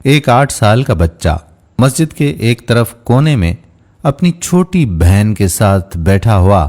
ایک 8 साल का बच्चा मस्जिद के एक तरफ कोने में अपनी छोटी बहन के साथ बैठा हुआ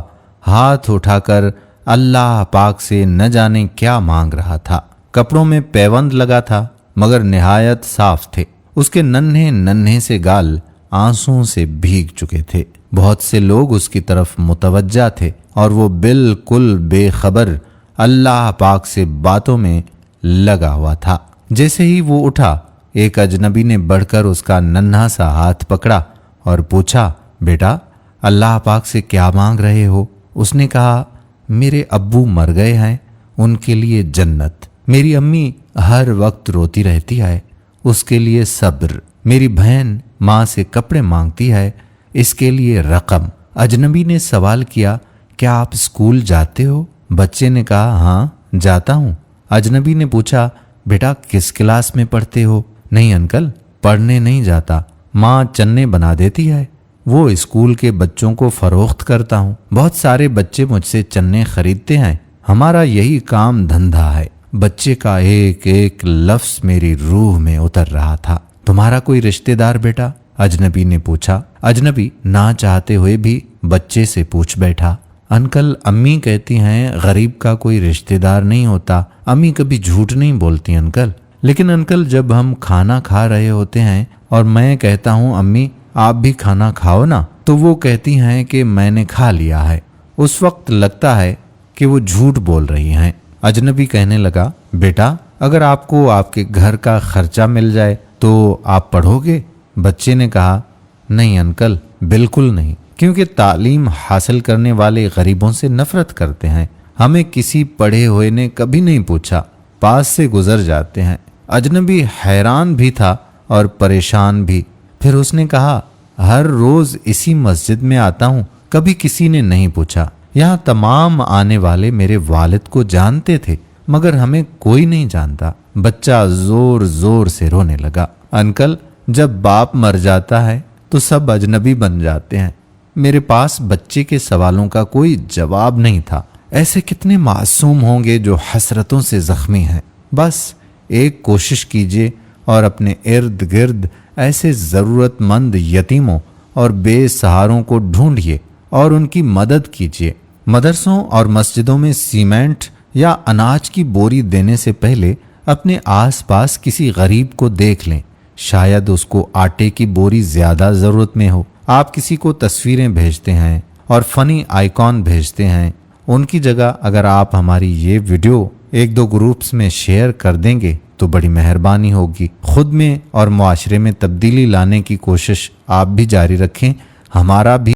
हाथ उठाकर अल्लाह पाक से न जाने क्या मांग रहा था। कपड़ों में पैबंद लगा था मगर निहायत साफ थे। उसके नन्हे नन्हे से गाल आंसुओं से भीग चुके थे। बहुत से लोग उसकी तरफ मुतवज्जा थे और वो बिल्कुल बेखबर अल्लाह पाक से बातों में लगा हुआ था। जैसे ही वो उठा, एक अजनबी ने बढ़कर उसका नन्हा सा हाथ पकड़ा और पूछा, बेटा अल्लाह पाक से क्या मांग रहे हो? उसने कहा, मेरे अब्बू मर गए हैं, उनके लिए जन्नत। मेरी अम्मी हर वक्त रोती रहती है, उसके लिए सब्र। मेरी बहन माँ से कपड़े मांगती है, इसके लिए रकम। अजनबी ने सवाल किया, क्या आप स्कूल जाते हो? बच्चे ने कहा, हाँ जाता हूँ। अजनबी ने पूछा, बेटा किस क्लास में पढ़ते हो? नहीं अंकल, पढ़ने नहीं जाता, माँ चन्ने बना देती है, वो स्कूल के बच्चों को फरोख्त करता हूँ। बहुत सारे बच्चे मुझसे चन्ने खरीदते हैं, हमारा यही काम धंधा है। बच्चे का एक एक लफ्ज मेरी रूह में उतर रहा था। तुम्हारा कोई रिश्तेदार बेटा? अजनबी ने पूछा। अजनबी ना चाहते हुए भी बच्चे से पूछ बैठा। अंकल, अम्मी कहती हैं गरीब का कोई रिश्तेदार नहीं होता। अम्मी कभी झूठ नहीं बोलती अंकल। लेकिन अंकल, जब हम खाना खा रहे होते हैं और मैं कहता हूँ अम्मी आप भी खाना खाओ ना, तो वो कहती हैं कि मैंने खा लिया है। उस वक्त लगता है कि वो झूठ बोल रही हैं। अजनबी कहने लगा, बेटा अगर आपको आपके घर का खर्चा मिल जाए तो आप पढ़ोगे? बच्चे ने कहा, नहीं अंकल, बिल्कुल नहीं, क्योंकि तालीम हासिल करने वाले गरीबों से नफरत करते हैं। हमें किसी पढ़े हुए ने कभी नहीं पूछा, पास से गुजर जाते हैं। अजनबी हैरान भी था और परेशान भी। फिर उसने कहा, हर रोज इसी मस्जिद में आता हूँ, कभी किसी ने नहीं पूछा। यहाँ तमाम आने वाले मेरे वालिद को जानते थे मगर हमें कोई नहीं जानता। बच्चा जोर जोर से रोने लगा। अंकल, जब बाप मर जाता है तो सब अजनबी बन जाते हैं। मेरे पास बच्चे के सवालों का कोई जवाब नहीं था। ऐसे कितने मासूम होंगे जो हसरतों से जख्मी हैं। बस एक कोशिश कीजिए और अपने इर्द गिर्द ऐसे ज़रूरतमंद यतीमों और बेसहारों को ढूंढिए और उनकी मदद कीजिए। मदरसों और मस्जिदों में सीमेंट या अनाज की बोरी देने से पहले अपने आसपास किसी गरीब को देख लें, शायद उसको आटे की बोरी ज़्यादा ज़रूरत में हो। आप किसी को तस्वीरें भेजते हैं और फ़नी आइकॉन भेजते हैं, उनकी जगह अगर आप हमारी ये वीडियो 1-2 ग्रुप्स में शेयर कर देंगे तो बड़ी मेहरबानी होगी। खुद में और मुआशरे में तब्दीली लाने की कोशिश आप भी जारी रखें। हमारा भी